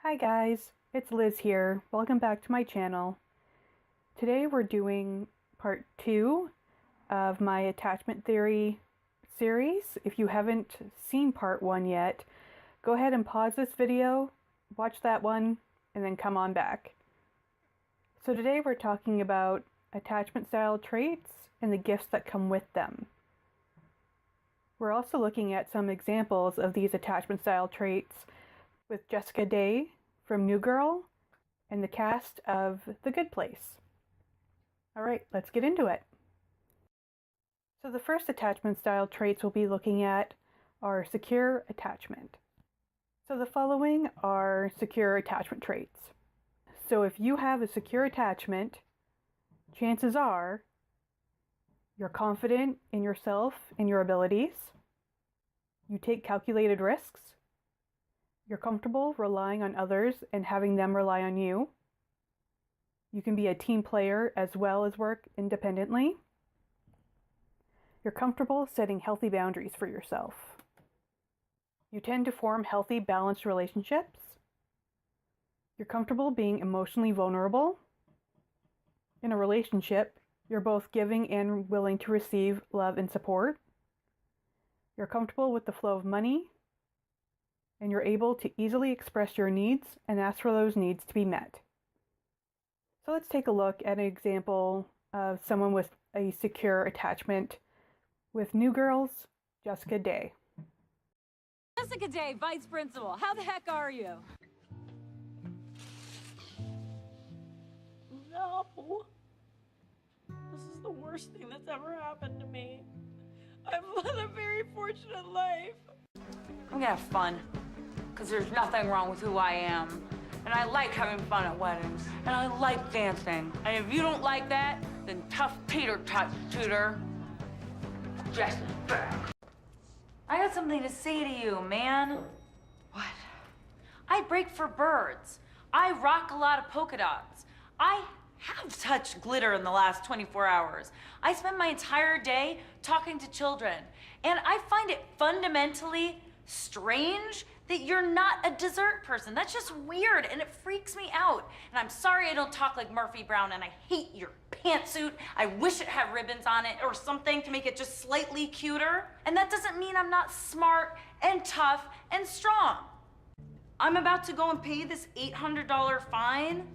Hi guys, it's Liz here. Welcome back to my channel. Today we're doing part 2 of my attachment theory series. If you haven't seen part 1 yet, go ahead and pause this video, watch that one, and then come on back. So today we're talking about attachment style traits and the gifts that come with them. We're also looking at some examples of these attachment style traits with Jessica Day from New Girl and the cast of The Good Place. Alright, let's get into it. So the first attachment style traits we'll be looking at are secure attachment. So the following are secure attachment traits. So if you have a secure attachment, chances are you're confident in yourself and your abilities, you take calculated risks, you're comfortable relying on others and having them rely on you. You can be a team player as well as work independently. You're comfortable setting healthy boundaries for yourself. You tend to form healthy, balanced relationships. You're comfortable being emotionally vulnerable. In a relationship, you're both giving and willing to receive love and support. You're comfortable with the flow of money, and you're able to easily express your needs and ask for those needs to be met. So let's take a look at an example of someone with a secure attachment with New Girl's Jessica Day. Jessica Day, Vice Principal. How the heck are you? No. This is the worst thing that's ever happened to me. I've led a very fortunate life. I'm gonna have fun, because there's nothing wrong with who I am. And I like having fun at weddings. And I like dancing. And if you don't like that, then tough Peter touch, Tutor. Jessica back. I got something to say to you, man. What? I break for birds. I rock a lot of polka dots. I have touched glitter in the last 24 hours. I spend my entire day talking to children. And I find it fundamentally strange that you're not a dessert person. That's just weird and it freaks me out. And I'm sorry I don't talk like Murphy Brown and I hate your pantsuit. I wish it had ribbons on it or something to make it just slightly cuter. And that doesn't mean I'm not smart and tough and strong. I'm about to go and pay this $800 fine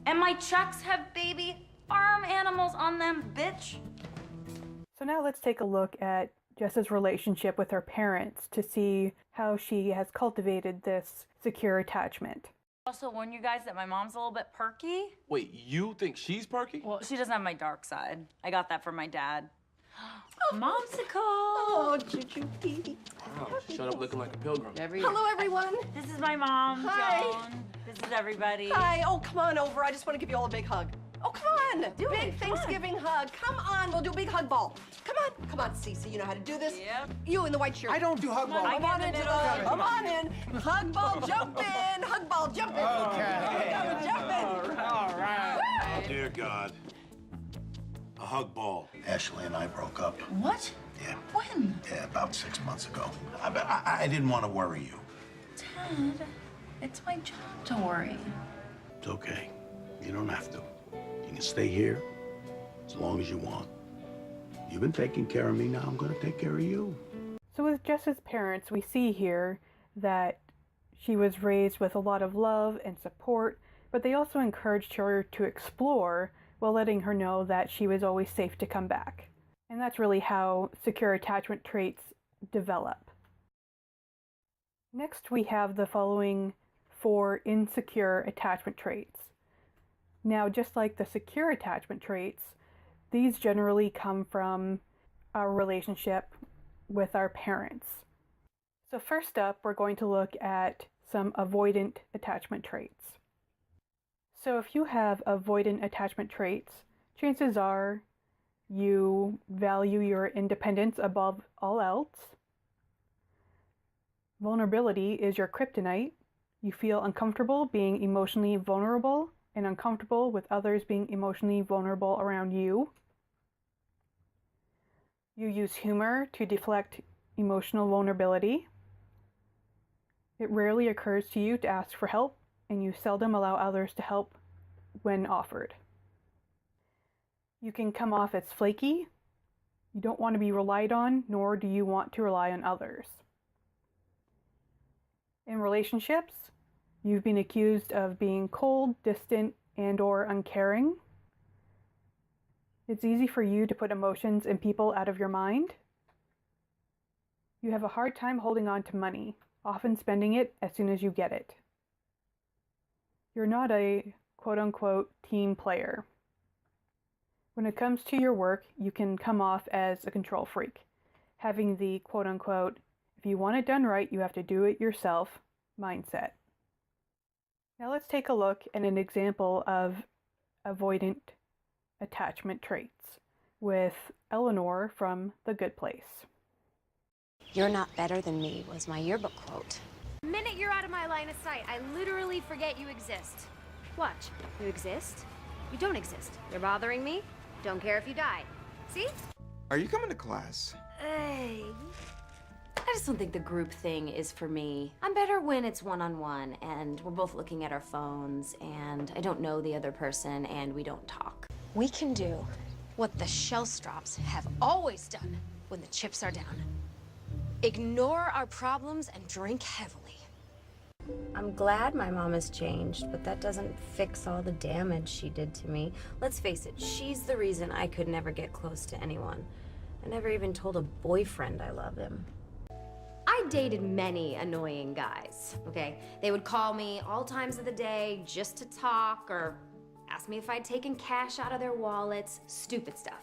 and my checks have baby farm animals on them, bitch. So now let's take a look at Jess's relationship with her parents to see how she has cultivated this secure attachment. Also warn you guys that my mom's a little bit perky. Wait, you think she's perky? Well, she doesn't have my dark side. I got that from my dad. Momsicle! Oh, Juju Pee. Wow, shut up looking like a pilgrim. Hello, everyone. This is my mom, Hi. Joan. This is everybody. Hi. Oh, come on over. I just want to give you all a big hug. Oh, come on. Do big it. Come on. Thanksgiving hug. Come on. We'll do a big hug ball. Come on. Come on, Cece. You know how to do this? Yep. You in the white shirt. I don't do hug ball. I Come get on in into the the middle. Come on in. Hug ball, jump in. Hug ball, jump in. Okay. Jump in. All right. Oh, dear God. A hug ball. Ashley and I broke up. What? Yeah. When? Yeah, about 6 months ago. I didn't want to worry you. Ted, it's my job to worry. It's okay. You don't have to. You can stay here as long as you want. You've been taking care of me, now I'm going to take care of you. So with Jess's parents, we see here that she was raised with a lot of love and support, but they also encouraged her to explore while letting her know that she was always safe to come back. And that's really how secure attachment traits develop. Next, we have the following 4 insecure attachment traits. Now, just like the secure attachment traits, these generally come from our relationship with our parents. So first up, we're going to look at some avoidant attachment traits. So if you have avoidant attachment traits, chances are you value your independence above all else. Vulnerability is your kryptonite. You feel uncomfortable being emotionally vulnerable and uncomfortable with others being emotionally vulnerable around you. You use humor to deflect emotional vulnerability. It rarely occurs to you to ask for help and you seldom allow others to help when offered. You can come off as flaky. You don't want to be relied on, nor do you want to rely on others. In relationships, you've been accused of being cold, distant, and/or uncaring. It's easy for you to put emotions and people out of your mind. You have a hard time holding on to money, often spending it as soon as you get it. You're not a quote-unquote team player. When it comes to your work, you can come off as a control freak, having the quote-unquote, if you want it done right, you have to do it yourself mindset. Now let's take a look at an example of avoidant attachment traits with Eleanor from The Good Place. "You're not better than me" was my yearbook quote. The minute you're out of my line of sight, I literally forget you exist. Watch. You exist? You don't exist. You're bothering me? Don't care if you die. See? Are you coming to class? Hey. I just don't think the group thing is for me. I'm better when it's one-on-one and we're both looking at our phones and I don't know the other person and we don't talk. We can do what the Shellstrops have always done when the chips are down. Ignore our problems and drink heavily. I'm glad my mom has changed, but that doesn't fix all the damage she did to me. Let's face it, she's the reason I could never get close to anyone. I never even told a boyfriend I love him. I dated many annoying guys, okay? They would call me all times of the day just to talk or ask me if I'd taken cash out of their wallets, stupid stuff.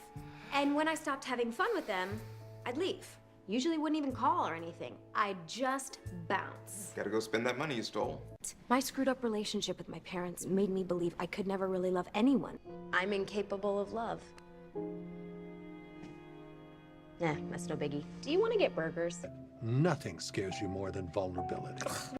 And when I stopped having fun with them, I'd leave. Usually wouldn't even call or anything. I'd just bounce. Gotta go spend that money you stole. My screwed up relationship with my parents made me believe I could never really love anyone. I'm incapable of love. Nah, that's no biggie. Do you want to get burgers? Nothing scares you more than vulnerability. Listen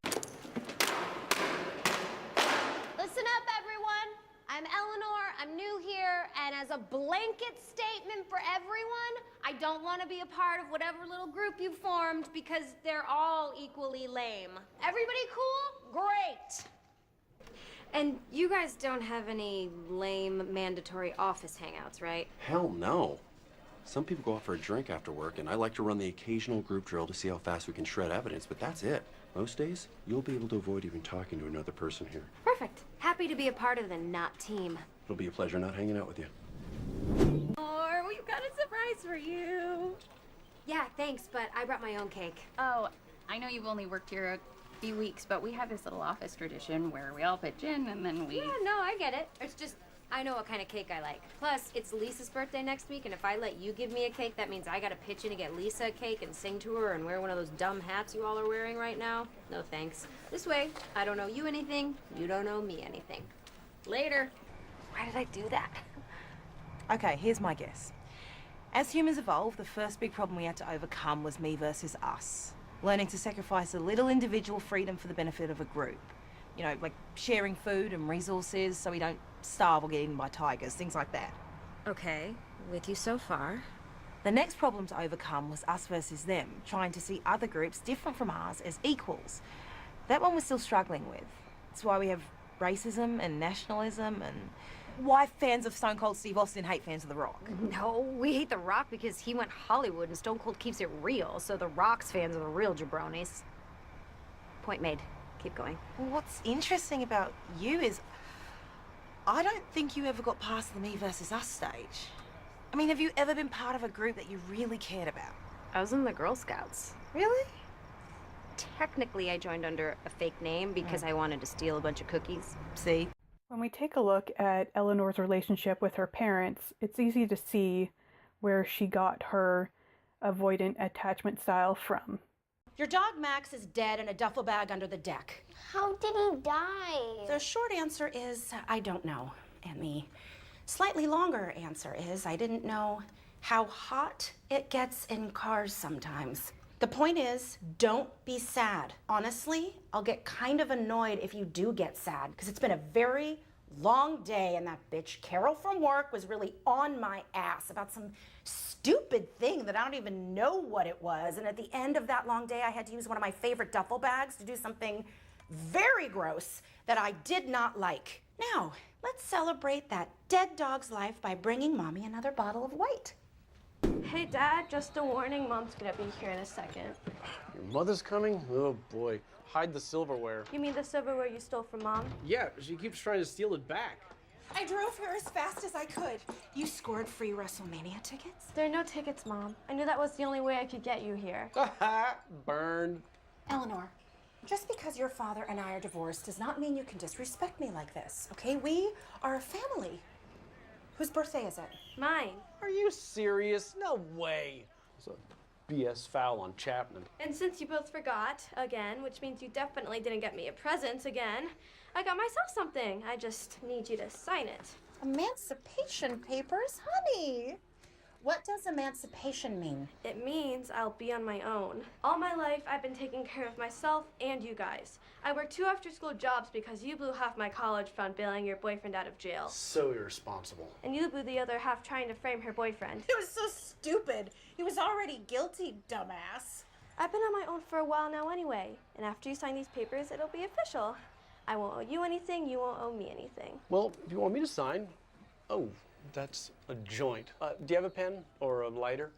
up, everyone. I'm Eleanor. I'm new here. And as a blanket statement for everyone, I don't want to be a part of whatever little group you formed because they're all equally lame. Everybody cool? Great. And you guys don't have any lame mandatory office hangouts, right? Hell no. Some people go out for a drink after work, and I like to run the occasional group drill to see how fast we can shred evidence, but that's it. Most days, you'll be able to avoid even talking to another person here. Perfect. Happy to be a part of the not team. It'll be a pleasure not hanging out with you. Or we've got a surprise for you. Yeah, thanks, but I brought my own cake. Oh, I know you've only worked here a few weeks, but we have this little office tradition where we all pitch in and then we... Yeah, no, I get it. It's just, I know what kind of cake I like. Plus, it's Lisa's birthday next week, and if I let you give me a cake, that means I gotta pitch in to get Lisa a cake and sing to her and wear one of those dumb hats you all are wearing right now. No thanks. This way, I don't owe you anything, you don't owe me anything. Later. Why did I do that? Okay, here's my guess. As humans evolved, the first big problem we had to overcome was me versus us. Learning to sacrifice a little individual freedom for the benefit of a group. You know, like sharing food and resources so we don't starve or get eaten by tigers, things like that. Okay, with you so far. The next problem to overcome was us versus them, trying to see other groups different from ours as equals. That one we're still struggling with. That's why we have racism and nationalism and why fans of Stone Cold Steve Austin hate fans of The Rock. No, we hate The Rock because he went Hollywood and Stone Cold keeps it real, so The Rock's fans are the real jabronis. Point made. Keep going. Well, what's interesting about you is I don't think you ever got past the me versus us stage. I mean, have you ever been part of a group that you really cared about? I was in the Girl Scouts. Really? Technically, I joined under a fake name because I wanted to steal a bunch of cookies. See? When we take a look at Eleanor's relationship with her parents, it's easy to see where she got her avoidant attachment style from. Your dog Max is dead in a duffel bag under the deck. How did he die? The short answer is I don't know. And the slightly longer answer is I didn't know how hot it gets in cars sometimes. The point is, don't be sad. Honestly, I'll get kind of annoyed if you do get sad, because it's been a very long day and that bitch Carol from work was really on my ass about some stupid thing that I don't even know what it was. And at the end of that long day, I had to use one of my favorite duffel bags to do something very gross, that I did not like. Now, let's celebrate that dead dog's life by bringing Mommy another bottle of white. Hey, Dad, just a warning. Mom's gonna be here in a second. Your mother's coming? Oh, boy. Hide the silverware. You mean the silverware you stole from Mom? Yeah, she keeps trying to steal it back. I drove here as fast as I could. You scored free WrestleMania tickets? There are no tickets, Mom. I knew that was the only way I could get you here. Burned. Eleanor, just because your father and I are divorced does not mean you can disrespect me like this, okay? We are a family. Whose birthday is it? Mine. Are you serious? No way. It's a BS foul on Chapman. And since you both forgot, again, which means you definitely didn't get me a present again, I got myself something. I just need you to sign it. Emancipation papers? Honey! What does emancipation mean? It means I'll be on my own. All my life, I've been taking care of myself and you guys. I worked 2 after-school jobs because you blew half my college fund bailing your boyfriend out of jail. So irresponsible. And you blew the other half trying to frame her boyfriend. It was so stupid. He was already guilty, dumbass. I've been on my own for a while now anyway, and after you sign these papers, it'll be official. I won't owe you anything, you won't owe me anything. Well, if you want me to sign, oh, that's a joint. Do you have a pen or a lighter?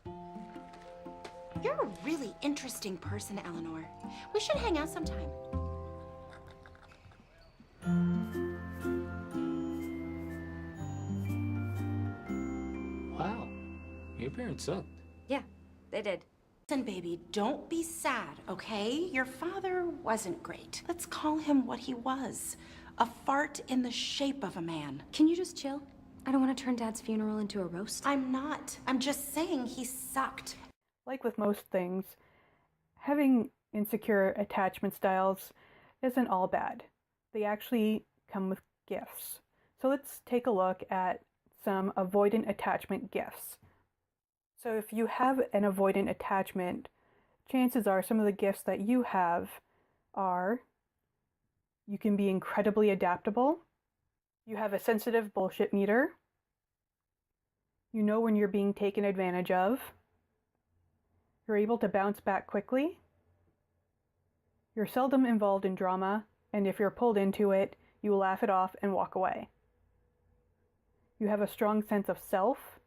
You're a really interesting person, Eleanor. We should hang out sometime. Wow, your parents sucked. Yeah, they did. Listen, baby, don't be sad, okay? Your father wasn't great. Let's call him what he was. A fart in the shape of a man. Can you just chill? I don't want to turn Dad's funeral into a roast. I'm not. I'm just saying he sucked. Like with most things, having insecure attachment styles isn't all bad. They actually come with gifts. So let's take a look at some avoidant attachment gifts. So if you have an avoidant attachment, chances are some of the gifts that you have are you can be incredibly adaptable. You have a sensitive bullshit meter. You know when you're being taken advantage of. You're able to bounce back quickly. You're seldom involved in drama, and if you're pulled into it, you will laugh it off and walk away. You have a strong sense of self.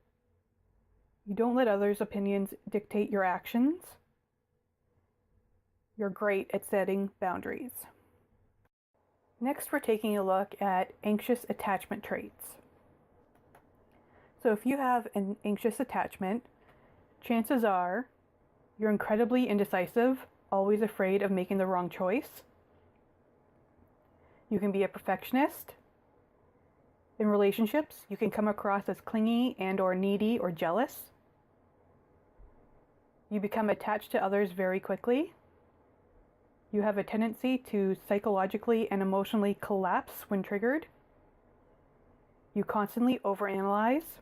You don't let others' opinions dictate your actions. You're great at setting boundaries. Next, we're taking a look at anxious attachment traits. So if you have an anxious attachment, chances are you're incredibly indecisive, always afraid of making the wrong choice. You can be a perfectionist. In relationships, you can come across as clingy and/or needy or jealous. You become attached to others very quickly. You have a tendency to psychologically and emotionally collapse when triggered. You constantly overanalyze.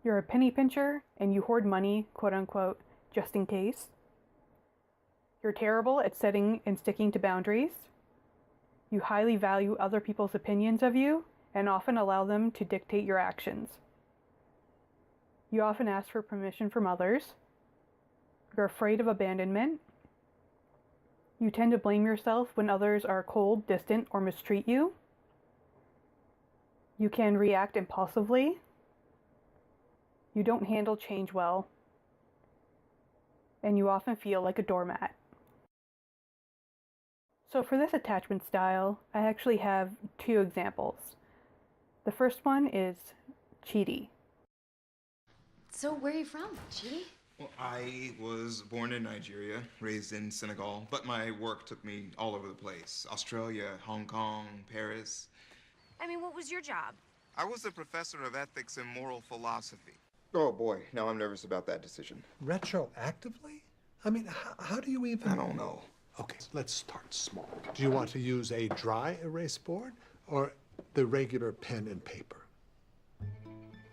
You're a penny pincher and you hoard money, quote unquote, just in case. You're terrible at setting and sticking to boundaries. You highly value other people's opinions of you and often allow them to dictate your actions. You often ask for permission from others. You're afraid of abandonment. You tend to blame yourself when others are cold, distant, or mistreat you. You can react impulsively. You don't handle change well. And you often feel like a doormat. So for this attachment style, I actually have 2 examples. The first one is Chidi. So where are you from, Chidi? Well, I was born in Nigeria, raised in Senegal, but my work took me all over the place. Australia, Hong Kong, Paris. I mean, what was your job? I was a professor of ethics and moral philosophy. Oh boy, now I'm nervous about that decision. Retroactively? I mean, how do you even... I don't know. Okay, let's start small. Do you want to use a dry erase board or the regular pen and paper?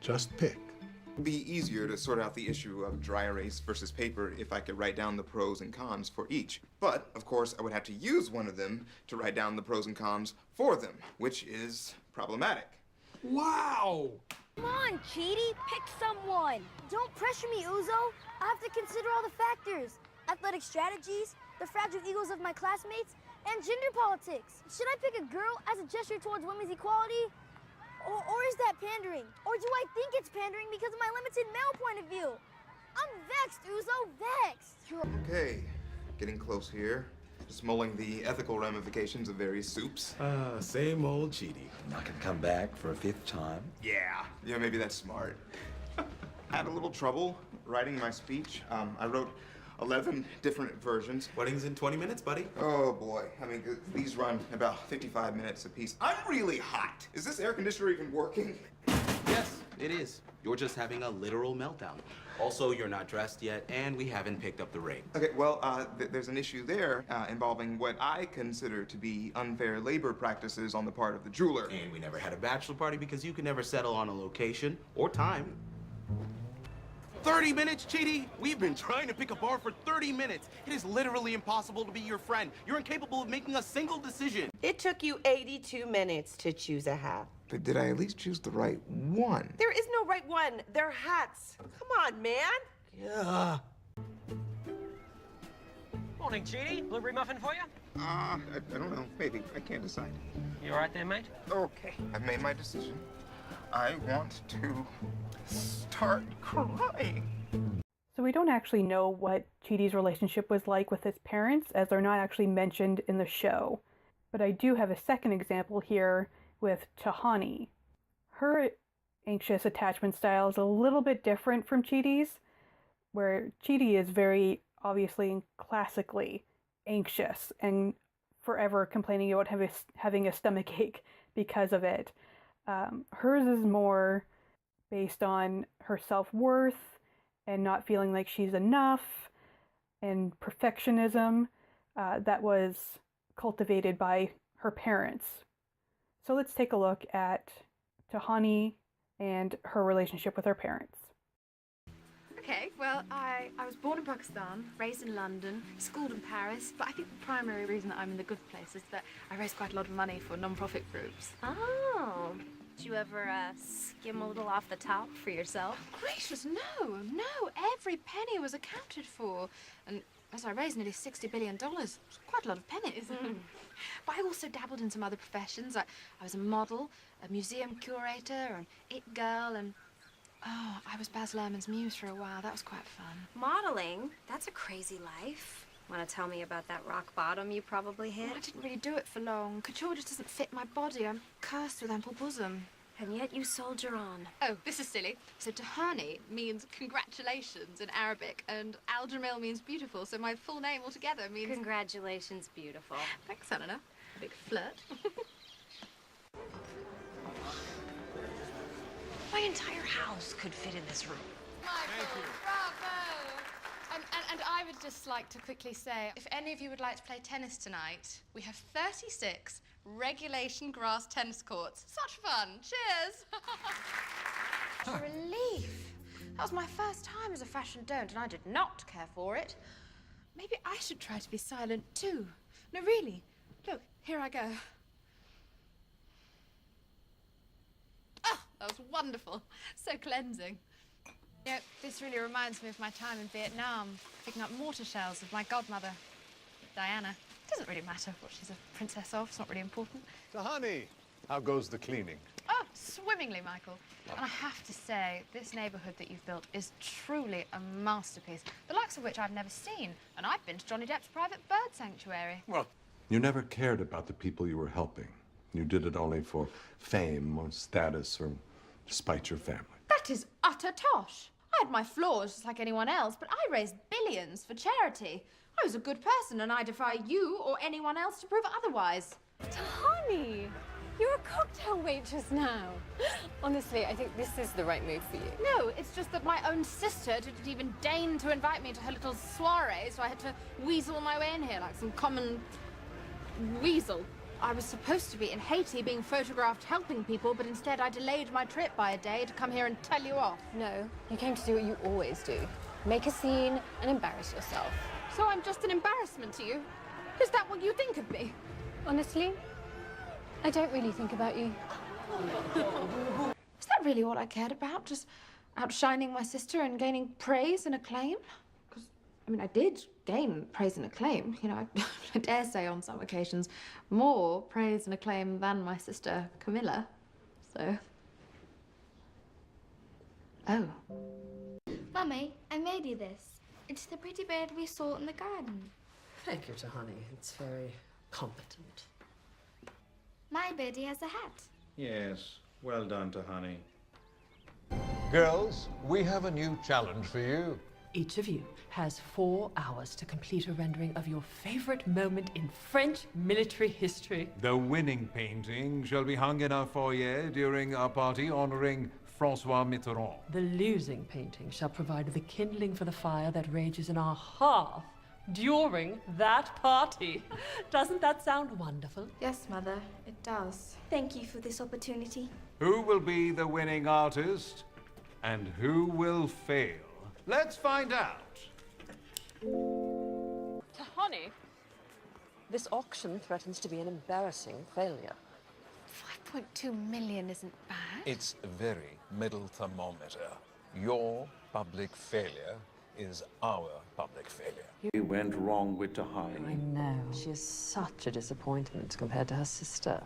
Just pick. It'd be easier to sort out the issue of dry erase versus paper if I could write down the pros and cons for each. But, of course, I would have to use one of them to write down the pros and cons for them, which is problematic. Wow! Come on, Chidi, pick someone. Don't pressure me, Uzo. I have to consider all the factors. Athletic strategies, the fragile egos of my classmates, And gender politics. Should I pick a girl as a gesture towards women's equality? Or is that pandering? Or do I think it's pandering because of my limited male point of view? I'm vexed, Uzo, vexed. Okay, getting close here. Just mulling the ethical ramifications of various soups. Same old Chidi. Not gonna come back for a 5th time? Yeah, maybe that's smart. I had a little trouble writing my speech. I wrote 11 different versions. Wedding's in 20 minutes, buddy. Oh boy, I mean, these run about 55 minutes apiece. I'm really hot. Is this air conditioner even working? Yes, it is. You're just having a literal meltdown. Also, you're not dressed yet, and we haven't picked up the ring. Okay, well, there's an issue there involving what I consider to be unfair labor practices on the part of the jeweler. And we never had a bachelor party because you could never settle on a location or time. 30 minutes, Chidi? We've been trying to pick a bar for 30 minutes. It is literally impossible to be your friend. You're incapable of making a single decision. It took you 82 minutes to choose a hat. But did I at least choose the right one? There is no right one. They're hats. Come on, man. Yeah. Morning, Chidi. Blueberry muffin for you? I don't know. Maybe. I can't decide. You all right there, mate? Okay. I've made my decision. I want to start crying. So we don't actually know what Chidi's relationship was like with his parents, as they're not actually mentioned in the show. But I do have a second example here with Tahani. Her anxious attachment style is a little bit different from Chidi's, where Chidi is very obviously and classically anxious and forever complaining about having a stomach ache because of it. Hers is more based on her self-worth and not feeling like she's enough, and perfectionism that was cultivated by her parents. So let's take a look at Tahani and her relationship with her parents. Okay, well, I was born in Pakistan, raised in London, schooled in Paris, but I think the primary reason that I'm in the good place is that I raise quite a lot of money for non-profit groups. Oh, did you ever skim a little off the top for yourself? Gracious, no. Every penny was accounted for. And as I raised nearly $60 billion, it's quite a lot of pennies. But I also dabbled in some other professions. I was a model, a museum curator, an it girl, and I was Baz Luhrmann's muse for a while. That was quite fun. Modeling? That's a crazy life. Want to tell me about that rock bottom you probably hit? Well, I didn't really do it for long. Couture just doesn't fit my body. I'm cursed with ample bosom. And yet you soldier on. Oh, this is silly. So Tahani means congratulations in Arabic, and Al Jamil means beautiful, so my full name altogether means... Congratulations, beautiful. Thanks, Eleanor. A big flirt. My entire house could fit in this room. Thank you. Bravo! And I would just like to quickly say, if any of you would like to play tennis tonight, we have 36 regulation grass tennis courts. Such fun. Cheers! A relief. That was my first time as a fashion don't, and I did not care for it. Maybe I should try to be silent too. No, really. Look, here I go. Oh, that was wonderful. So cleansing. You know, this really reminds me of my time in Vietnam, picking up mortar shells of my godmother, Diana. It doesn't really matter what she's a princess of. It's not really important. Tahani, how goes the cleaning? Oh, swimmingly, Michael. And I have to say, this neighborhood that you've built is truly a masterpiece, the likes of which I've never seen. And I've been to Johnny Depp's private bird sanctuary. Well, you never cared about the people you were helping. You did it only for fame or status or to spite your family. That is utter tosh. I had my flaws just like anyone else, but I raised billions for charity. I was a good person, and I defy you or anyone else to prove otherwise. Tahani, you're a cocktail waitress now. Honestly, I think this is the right move for you. No, it's just that my own sister didn't even deign to invite me to her little soiree, so I had to weasel my way in here like some common weasel. I was supposed to be in Haiti being photographed helping people, but instead I delayed my trip by a day to come here and tell you off. No, you came to do what you always do. Make a scene and embarrass yourself. So I'm just an embarrassment to you? Is that what you think of me? Honestly, I don't really think about you. Is that really all I cared about? Just outshining my sister and gaining praise and acclaim? Because I mean, I did gain praise and acclaim. You know, I dare say on some occasions more praise and acclaim than my sister Camilla. So. Oh. Mummy, I made you this. It's the pretty bird we saw in the garden. Thank you, Tahani. It's very competent. My birdie has a hat. Yes, well done, Tahani. Girls, we have a new challenge for you. Each of you has 4 hours to complete a rendering of your favorite moment in French military history. The winning painting shall be hung in our foyer during our party honoring Francois Mitterrand. The losing painting shall provide the kindling for the fire that rages in our hearth during that party. Doesn't that sound wonderful? Yes, Mother, it does. Thank you for this opportunity. Who will be the winning artist and who will fail? Let's find out. Tahani, this auction threatens to be an embarrassing failure. 5.2 million isn't bad. It's a very middle thermometer. Your public failure is our public failure. We went wrong with Tahani. I know. She is such a disappointment compared to her sister.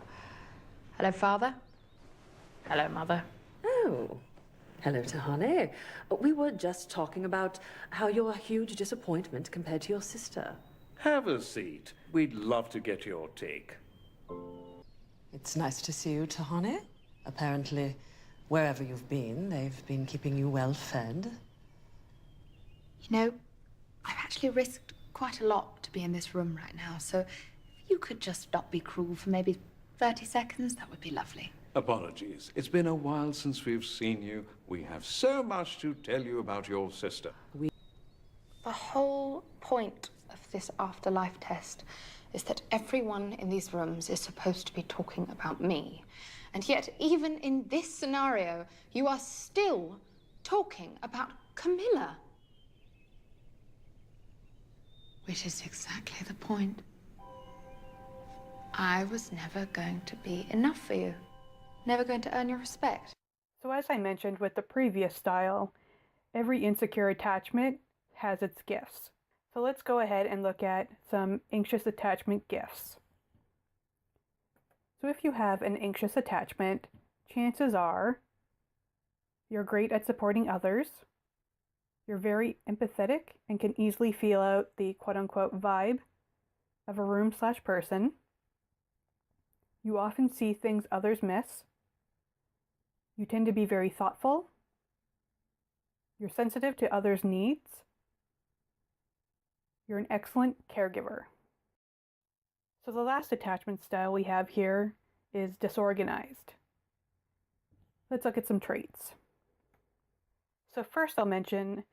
Hello, Father. Hello, Mother. Oh. Hello, Tahani. We were just talking about how you're a huge disappointment compared to your sister. Have a seat. We'd love to get your take. It's nice to see you, Tahani. Apparently, wherever you've been, they've been keeping you well fed. You know, I've actually risked quite a lot to be in this room right now, so if you could just not be cruel for maybe 30 seconds, that would be lovely. Apologies. It's been a while since we've seen you. We have so much to tell you about your sister. The whole point of this afterlife test is that everyone in these rooms is supposed to be talking about me. And yet, even in this scenario, you are still talking about Camilla. Which is exactly the point. I was never going to be enough for you. Never going to earn your respect. So as I mentioned with the previous style, every insecure attachment has its gifts. So let's go ahead and look at some anxious attachment gifts. So if you have an anxious attachment, chances are you're great at supporting others, you're very empathetic and can easily feel out the quote-unquote vibe of a room/person. You often see things others miss. You tend to be very thoughtful. You're sensitive to others' needs. You're an excellent caregiver. So the last attachment style we have here is disorganized. Let's look at some traits. So first I'll mention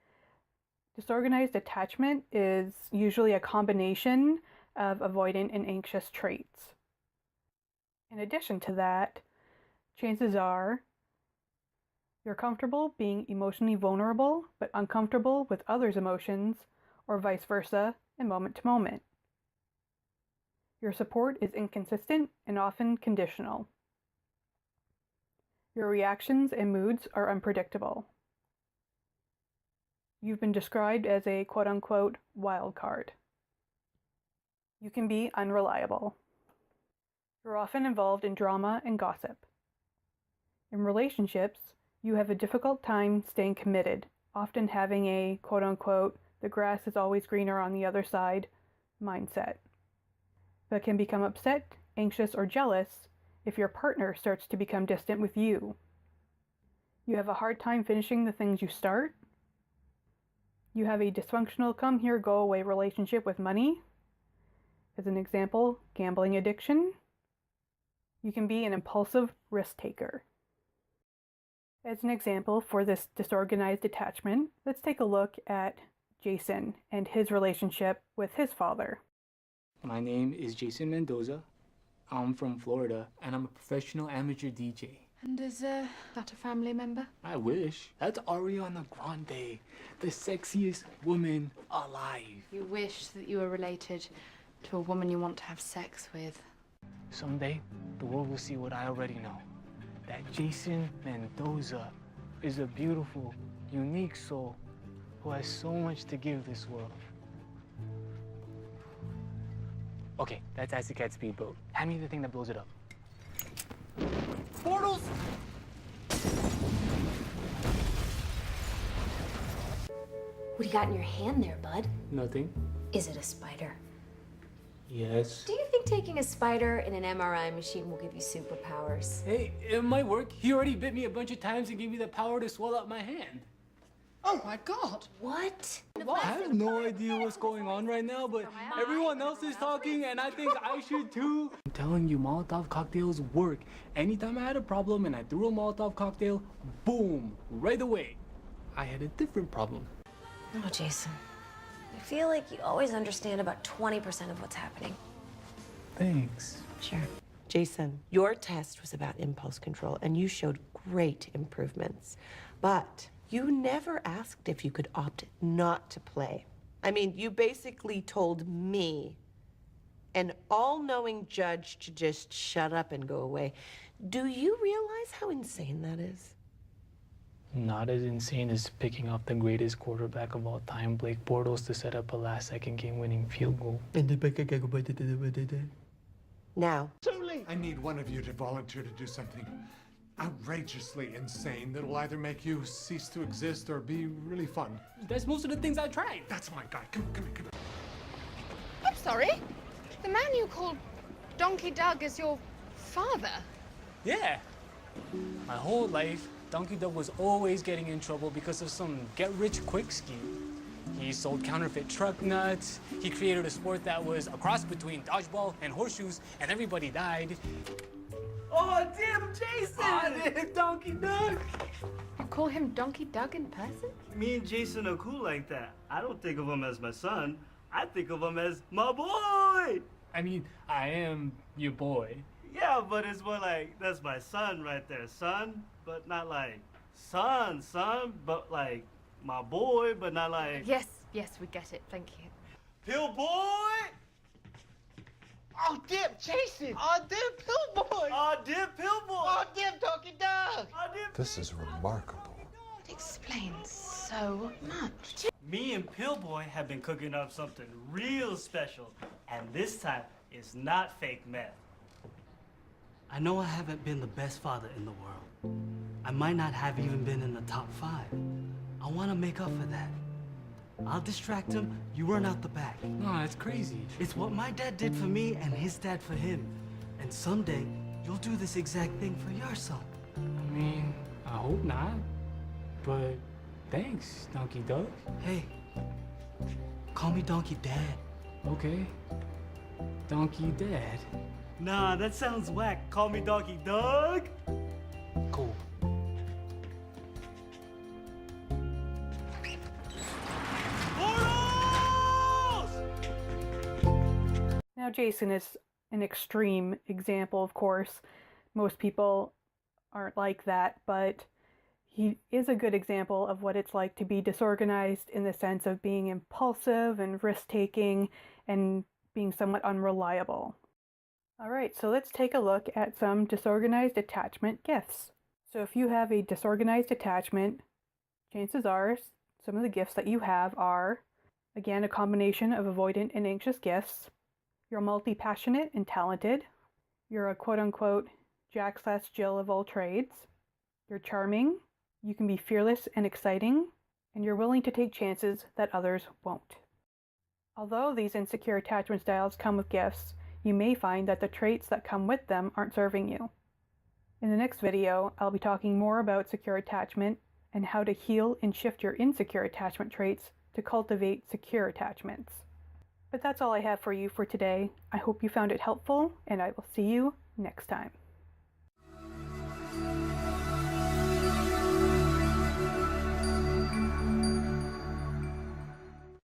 disorganized attachment is usually a combination of avoidant and anxious traits. In addition to that, chances are you're comfortable being emotionally vulnerable but uncomfortable with others' emotions, or vice versa, in moment to moment. Your support is inconsistent and often conditional. Your reactions and moods are unpredictable. You've been described as a quote-unquote wild card. You can be unreliable. You're often involved in drama and gossip. In relationships, you have a difficult time staying committed, often having a quote-unquote the grass is always greener on the other side mindset, but can become upset, anxious, or jealous if your partner starts to become distant with you. You have a hard time finishing the things you start. You have a dysfunctional come here, go away relationship with money. As an example, gambling addiction. You can be an impulsive risk taker. As an example for this disorganized attachment, let's take a look at Jason and his relationship with his father. My name is Jason Mendoza. I'm from Florida, and I'm a professional amateur DJ. And is that a family member? I wish. That's Ariana Grande, the sexiest woman alive. You wish that you were related to a woman you want to have sex with. Someday, the world will see what I already know. That Jason Mendoza is a beautiful, unique soul who has so much to give this world. Okay, that's Icy Cat speedboat. Hand me the thing that blows it up. Portals! What do you got in your hand there, bud? Nothing. Is it a spider? Yes. Do you think taking a spider in an MRI machine will give you superpowers? Hey, it might work. He already bit me a bunch of times and gave me the power to swell up my hand. Oh my God! What? I have no idea what's going on right now, but everyone else is talking and I think I should too. I'm telling you, Molotov cocktails work. Anytime I had a problem and I threw a Molotov cocktail, boom, right away. I had a different problem. Oh, Jason. I feel like you always understand about 20% of what's happening. Thanks. Sure. Jason, your test was about impulse control, and you showed great improvements. But you never asked if you could opt not to play. I mean, you basically told me, an all-knowing judge, to just shut up and go away. Do you realize how insane that is? Not as insane as picking up the greatest quarterback of all time, Blake Bortles, to set up a last-second game-winning field goal. Now. I need one of you to volunteer to do something outrageously insane that will either make you cease to exist or be really fun. That's most of the things I tried. That's my guy. Come here. I'm sorry. The man you called Donkey Doug is your father? Yeah. My whole life, Donkey Doug was always getting in trouble because of some get-rich-quick scheme. He sold counterfeit truck nuts, he created a sport that was a cross between dodgeball and horseshoes, and everybody died. Oh, damn, Jason! Oh, damn, Donkey Doug! You call him Donkey Doug in person? Me and Jason are cool like that. I don't think of him as my son. I think of him as my boy! I mean, I am your boy. Yeah, but it's more like, that's my son right there, son. But not like, son, but like, my boy, but not like... Yes, we get it. Thank you. Pill boy! Oh, damn, Jason! Oh, damn, Pill boy! Oh, damn, Pill boy! Oh, damn, Donkey Doug! Oh, damn... This is remarkable. It explains so much. Me and Pill boy have been cooking up something real special, and this time it's not fake meth. I know I haven't been the best father in the world. I might not have even been in the top 5. I want to make up for that. I'll distract him, you run out the back. No, that's crazy. It's what my dad did for me and his dad for him. And someday, you'll do this exact thing for your son. I mean, I hope not. But thanks, Donkey Doug. Hey, call me Donkey Dad. Okay. Donkey Dad. Nah, that sounds whack. Call me Donkey Doug. Cool. Now, Jason is an extreme example, of course. Most people aren't like that, but he is a good example of what it's like to be disorganized in the sense of being impulsive and risk-taking and being somewhat unreliable. Alright, so let's take a look at some disorganized attachment gifts. So if you have a disorganized attachment, chances are some of the gifts that you have are, again, a combination of avoidant and anxious gifts. You're multi-passionate and talented. You're a quote-unquote Jack/Jill of all trades. You're charming. You can be fearless and exciting. And you're willing to take chances that others won't. Although these insecure attachment styles come with gifts, you may find that the traits that come with them aren't serving you. In the next video, I'll be talking more about secure attachment and how to heal and shift your insecure attachment traits to cultivate secure attachments. But that's all I have for you for today. I hope you found it helpful, and I will see you next time.